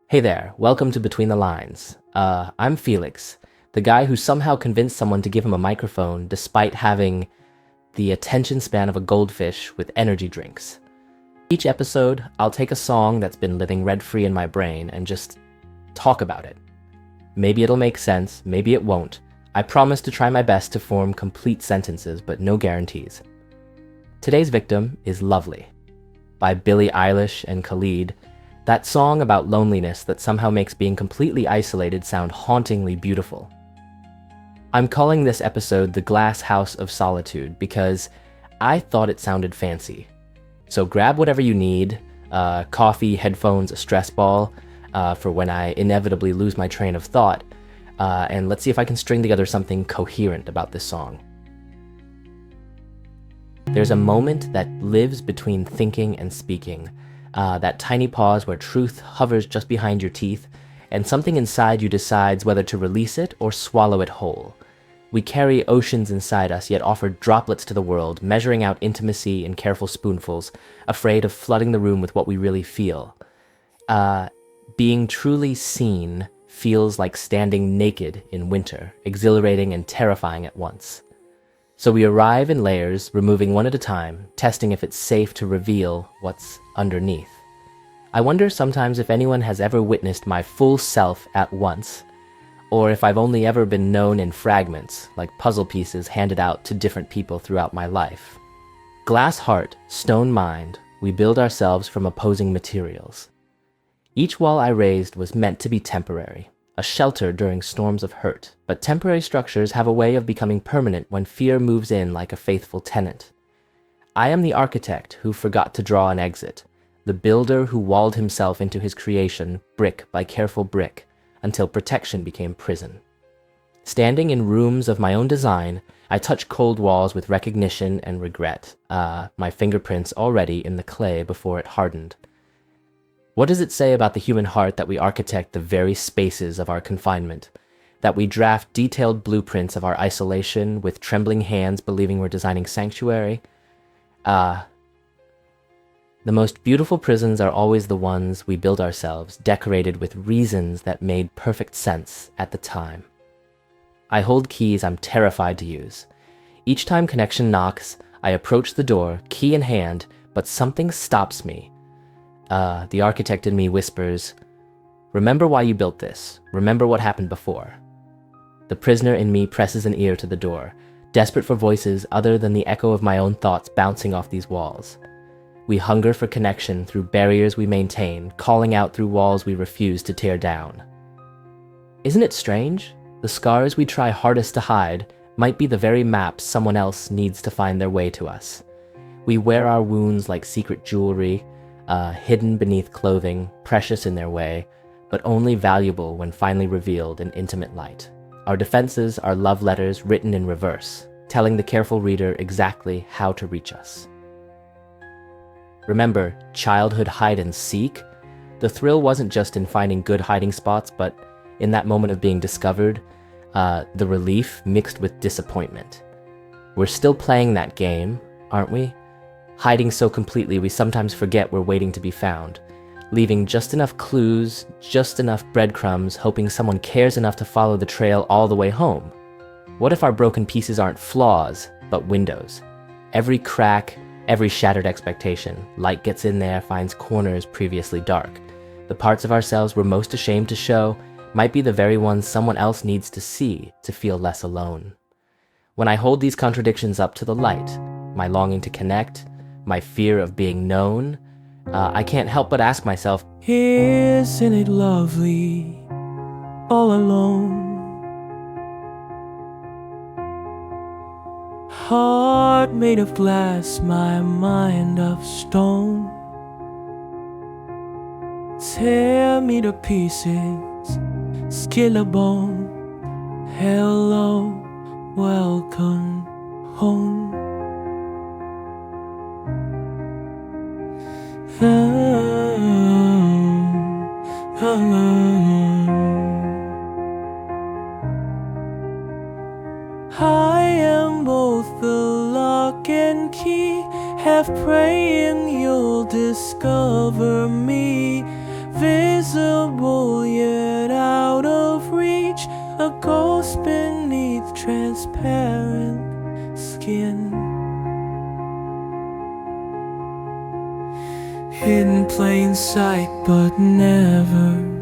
Hey there, welcome to Between the Lines. I'm Felix, the guy who somehow convinced someone to give him a microphone despite having the attention span of a goldfish with energy drinks. Each episode, I'll take a song that's been living rent-free in my brain and just talk about it. Maybe it'll make sense, maybe it won't. I promise to try my best to form complete sentences, but no guarantees. Today's victim is Lovely, by Billie Eilish and Khalid. That song about loneliness that somehow makes being completely isolated sound hauntingly beautiful. I'm calling this episode the Glasshouse of Solitude because I thought it sounded fancy. So grab whatever you need, coffee, headphones, a stress ball, for when I inevitably lose my train of thought, and let's see if I can string together something coherent about this song. There's a moment that lives between thinking and speaking, that tiny pause where truth hovers just behind your teeth, and something inside you decides whether to release it or swallow it whole. We carry oceans inside us, yet offer droplets to the world, measuring out intimacy in careful spoonfuls, afraid of flooding the room with what we really feel. Being truly seen feels like standing naked in winter, exhilarating and terrifying at once. So we arrive in layers, removing one at a time, testing if it's safe to reveal what's underneath. I wonder sometimes if anyone has ever witnessed my full self at once, or if I've only ever been known in fragments, like puzzle pieces handed out to different people throughout my life. Glass heart, stone mind, we build ourselves from opposing materials. Each wall I raised was meant to be temporary, a shelter during storms of hurt, but temporary structures have a way of becoming permanent when fear moves in like a faithful tenant. I am the architect who forgot to draw an exit, the builder who walled himself into his creation, brick by careful brick, until protection became prison. Standing in rooms of my own design, I touch cold walls with recognition and regret, my fingerprints already in the clay before it hardened. What does it say about the human heart that we architect the very spaces of our confinement? That we draft detailed blueprints of our isolation with trembling hands believing we're designing sanctuary? The most beautiful prisons are always the ones we build ourselves, decorated with reasons that made perfect sense at the time. I hold keys I'm terrified to use. Each time connection knocks, I approach the door, key in hand, but something stops me. The architect in me whispers, "Remember why you built this. Remember what happened before." The prisoner in me presses an ear to the door, desperate for voices other than the echo of my own thoughts bouncing off these walls. We hunger for connection through barriers we maintain, calling out through walls we refuse to tear down. Isn't it strange? The scars we try hardest to hide might be the very maps someone else needs to find their way to us. We wear our wounds like secret jewelry, hidden beneath clothing, precious in their way, but only valuable when finally revealed in intimate light. Our defenses are love letters written in reverse, telling the careful reader exactly how to reach us. Remember, childhood hide and seek? The thrill wasn't just in finding good hiding spots, but in that moment of being discovered, the relief mixed with disappointment. We're still playing that game, aren't we? Hiding so completely we sometimes forget we're waiting to be found, leaving just enough clues, just enough breadcrumbs, hoping someone cares enough to follow the trail all the way home. What if our broken pieces aren't flaws, but windows? Every crack, every shattered expectation, light gets in there, finds corners previously dark. The parts of ourselves we're most ashamed to show might be the very ones someone else needs to see to feel less alone. When I hold these contradictions up to the light, my longing to connect, my fear of being known, I can't help but ask myself, isn't it lovely, all alone? Heart made of glass, my mind of stone. Tear me to pieces, skin a bone. Hello, welcome home. I am both the lock and key, half praying you'll discover me, visible a ghost beneath transparent skin. In plain sight, but never